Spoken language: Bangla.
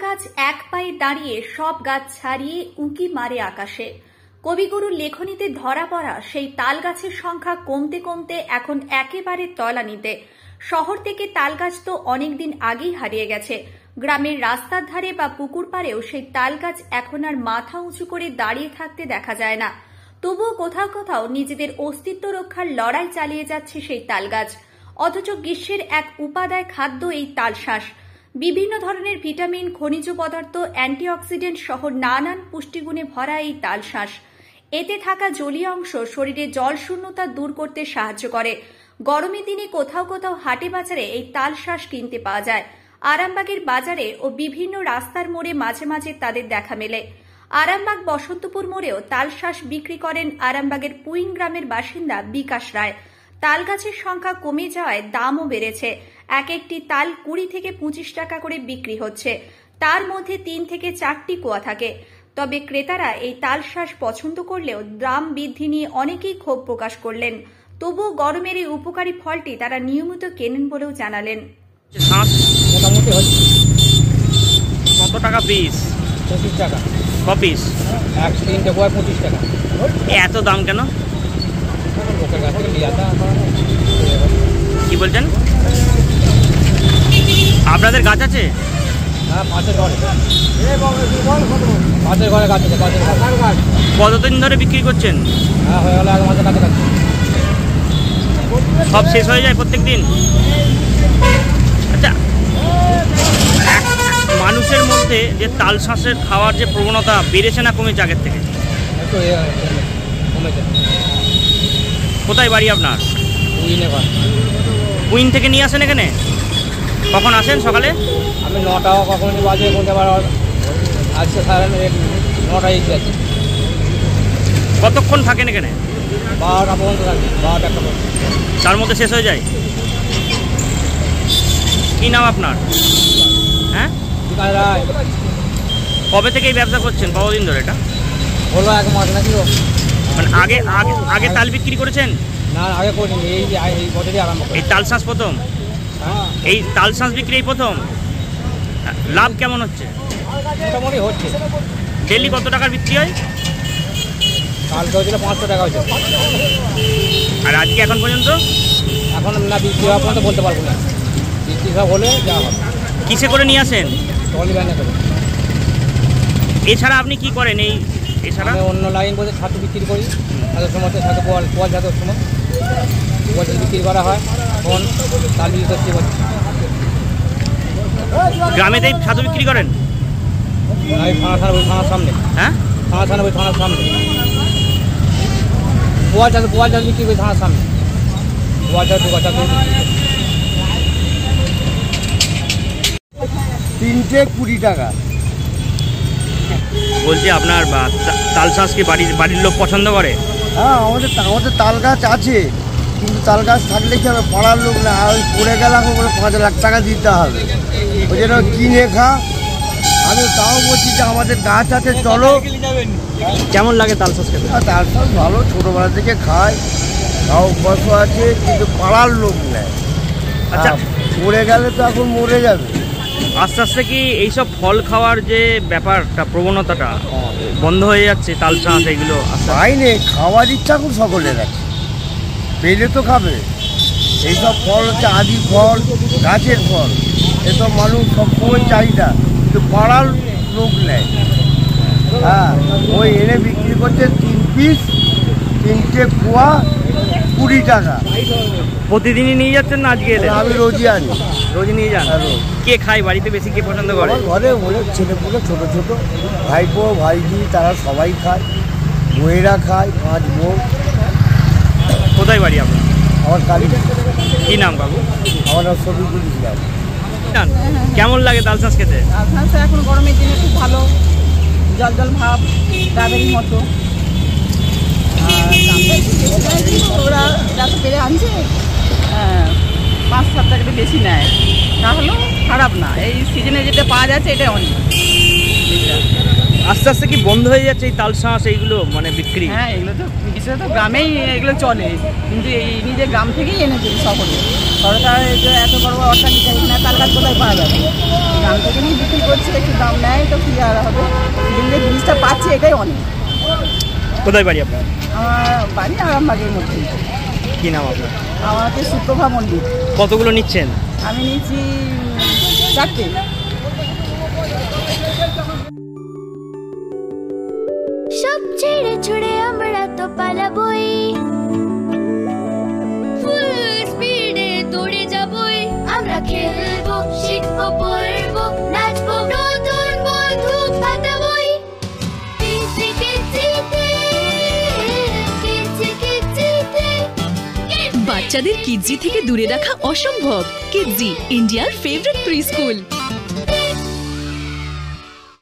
গাছ এক পায়ে দাঁড়িয়ে সব গাছ ছাড়িয়ে উঁকি মারে আকাশে। কবিগুরুর লেখনীতে ধরা পড়া সেই তাল গাছের সংখ্যা কমতে কমতে এখন একেবারে তলানিতে। শহর থেকে তাল গাছ তো অনেকদিন আগেই হারিয়ে গেছে। গ্রামের রাস্তার ধারে বা পুকুর পাড়েও সেই তাল গাছ এখন আর মাথা উঁচু করে দাঁড়িয়ে থাকতে দেখা যায় না। তবুও কোথাও কোথাও নিজেদের অস্তিত্ব রক্ষার লড়াই চালিয়ে যাচ্ছে সেই তাল গাছ। অথচ গ্রীষ্মের এক উপাদায় খাদ্য এই তালশাঁস। বিভিন্ন ধরনের ভিটামিন, খনিজ পদার্থ, অ্যান্টিঅক্সিডেন্ট সহ নানান পুষ্টিগুণে ভরা এই তালশাঁস। এতে থাকা জলীয় অংশ শরীরে জল শূন্যতা দূর করতে সাহায্য করে। গরমের দিনে কোথাও কোথাও হাটে বাজারে এই তালশাঁস কিনতে পাওয়া যায়। আরামবাগের বাজারে ও বিভিন্ন রাস্তার মোড়ে মাঝে মাঝে তাদের দেখা মেলে। আরামবাগ বসন্তপুর মোড়েও তালশাঁস বিক্রি করেন আরামবাগের পুইন গ্রামের বাসিন্দা বিকাশ রায়। তাল গাছের সংখ্যা কমে যাওয়ায় দামও বেড়েছে। এক একটি তাল 20 থেকে 25 টাকা করে বিক্রি হচ্ছে। তার মধ্যে 3 থেকে 4টি কোয়া থাকে। তবে ক্রেতারা এই তালশাঁস পছন্দ করলেও দাম বৃদ্ধি নিয়ে অনেকেই ক্ষোভ প্রকাশ করলেন। তবুও গরমের এই উপকারী ফলটি তারা নিয়মিত কেনেন বলেও জানালেন। মোটামুটি হচ্ছে কত টাকা পিস? 25 টাকা। ক পিস? 3টে কোয়া 25 টাকা। এত দাম কেন? লোকের কাছ থেকে নিয়ে আসা। কি বলছেন? আপনাদের গাছ আছে? হ্যাঁ, পাশের ঘরে গাছ আছে। কতদিন ধরে বিক্রি করছেন? হ্যাঁ, হয়ে গেল 1 মাসের কাছাকাছি। সব শেষ হয়ে যায় প্রত্যেক দিন? আচ্ছা, মানুষের মধ্যে যে তালশাঁসের খাওয়ার যে প্রবণতা বেড়েছে না কমেছে আগের থেকে? একটু কমেছে। কোথায় বাড়ি আপনার? কুইন থেকে নিয়ে আসেন এখানে? কখন আসেন? সকালে? আমি 9টা কখন বাজে বলতে পারো। আজকে সাড়ে 9টায় এসে আছে। কতক্ষণ থাকেন এখানে? 12টা পর্যন্ত থাকি। 12টা পর্যন্ত। তার মধ্যে শেষ হয়ে যায়? কি নাম আপনার? হ্যাঁ, কবে থেকে এই ব্যবসা করছেন? কতদিন ধরে এটা? হলো 1 মাস নাকি। মানে আগে আগে আগে তাল বিক্রি করেছেন? না, আগে করিনি। এই বছরই আরম্ভ করি। এই তালশাঁস প্রথম? হ্যাঁ, এই তালশাঁস বিক্রি এই প্রথম? লাভ কেমন হচ্ছে? মোটামুটি হচ্ছে। ডেলি কত টাকার বিক্রি হয়? কালকে হয়েছিল 500 টাকা হয়েছে। আর আজকে এখন পর্যন্ত? এখন না, বিক্রি হওয়া পর্যন্ত বলতে পারবো না। বিক্রি সব হলে যা হবে। কিসে করে নিয়ে আসেন? ট্রলি ভ্যানে করে। এছাড়া আপনি কি করেন? এই এছাড়া আমি অন্য লাইন বলতে ছাতু বিক্রি করি। ছাতুর সময় ছাতু পোয়াল ছাতুর সময় পোয়াল বিক্রি করা হয়। এখন তাল বিক্রি করছি। গ্রামেতেই ছাতু বিক্রি করেন? আমি ওই থানার সামনে। হ্যাঁ, ওই থানার সামনে পোয়াল ছাতু বিক্রি করি। থানার সামনে পোয়াল ছাতু 3টে 20 টাকা। বলছি আপনার তালশাঁস কি বাড়ির লোক পছন্দ করে? হ্যাঁ, আমাদের তাল গাছ আছে, কিন্তু তাল গাছ থাকলে কি হবে, পাড়ার লোক না। ওই পড়ে গেলাম বলে 5 লাখ টাকা দিতে হবে। ওই জন্য কিনে খা। আমি তাও বলছি যে আমাদের গাছ আছে, চলো। কেমন লাগে তালশাঁস খেতে? তালশাঁস ভালো, ছোটোবেলা থেকে খায়, তাও অভ্যাস আছে, কিন্তু পাড়ার লোক নেয়। আচ্ছা, পড়ে গেলে তো এখন মরে যাবে। আস্তে আস্তে কি এইসব ফল খাওয়ার যে ব্যাপারটা, প্রবণতাটা বন্ধ হয়ে যাচ্ছে? তালশাঁস এগুলো বাইরে খাওয়ার ইচ্ছা খুব সকলের আছে, পেলে তো খাবে। এইসব ফল হচ্ছে আদি ফল, গাছের ফল। এসব মানুষ সবসময় চাহিদা, কিন্তু পাড়ার লোক নেয়। হ্যাঁ, ওই এনে বিক্রি করছে 3 পিস, 3টে কোয়া 20 টাকা। প্রতিদিনই নিয়ে যাচ্ছেন না আজকে? আমি রোজই আনি। রোজ নিয়ে যান? কে খায় বাড়িতে বেশি? কে পছন্দ করে? ঘরে ছেলেপুলে ছোটো ছোটো ভাইপো ভাইজি তারা সবাই খায়, বউয়েরা খায়, 5 বউ। কোথায় বাড়ি আপনার? আমার কালী। কি নাম বাবু? আমার নাম শফিকুল ইসলাম। কেমন লাগে তালশাঁস খেতে? তালশাঁস এখন গরমের দিনে খুব ভালো, জল জল ভাব, ডাবের মতো। ওরা যত পেরে আনছে 5-7 টাকা বেশি নেয়, তাহলেও খারাপ না। এই সিজনে যেটা পাওয়া যাচ্ছে এটা অনেক। আস্তে আস্তে কি বন্ধ হয়ে যাচ্ছে এই তাল শাঁস এইগুলো মানে বিক্রি? হ্যাঁ, এগুলো তো বিশেষত গ্রামেই এগুলো চলে, কিন্তু এই নিজে গ্রাম থেকেই এনেছে শহরে। সরকার এত বড় অট্টালিকা, এখানে তাল গাছ কোথায় পাওয়া যাবে? গ্রাম থেকে নিয়ে বিক্রি করছে, একটু দাম নেয় তো কি আর হবে, কিন্তু জিনিসটা পাচ্ছে এটাই অনেক। কোথায় বাড়ি আপনার? আমার বাড়ি আরামবাগের মধ্যে। কি নাম আপনার? আমার হচ্ছে সুপ্রভা মন্দির। কতগুলো নিচ্ছেন? আমি নিচ্ছি 4টে। সব ছেড়ে ছুড়ে আমরা তো পালাবই, ফুল স্পিডে দৌড়ে যাবই। আমরা খেলবো, শিখবো, পড়বো, নাচবো, নতুন বন্ধু পাতাবই। কিচি কিচিতে, কিচি কিচিতে। বাচ্চাদের কিডজি থেকে দূরে রাখা অসম্ভব। কিডজি, ইন্ডিয়ার ফেভারিট প্রি স্কুল।